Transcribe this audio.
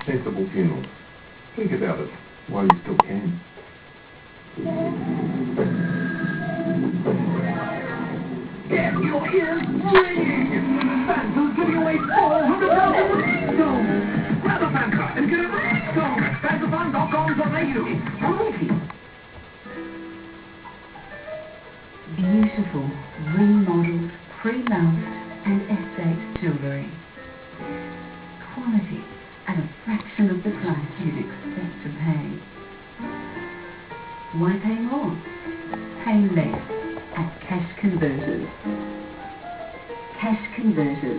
sensible funeral. Think about it while you still can. Get your ears ringing! Santa's giving away $400 in ringtones! Grab a Santa and get a ringtone at santafan.com.au. Beautiful, remodeled, pre-loved and estate jewellery. Quality at a fraction of the price you'd expect to pay. Why pay more? Pay less at Cash Converters. Cash Converters.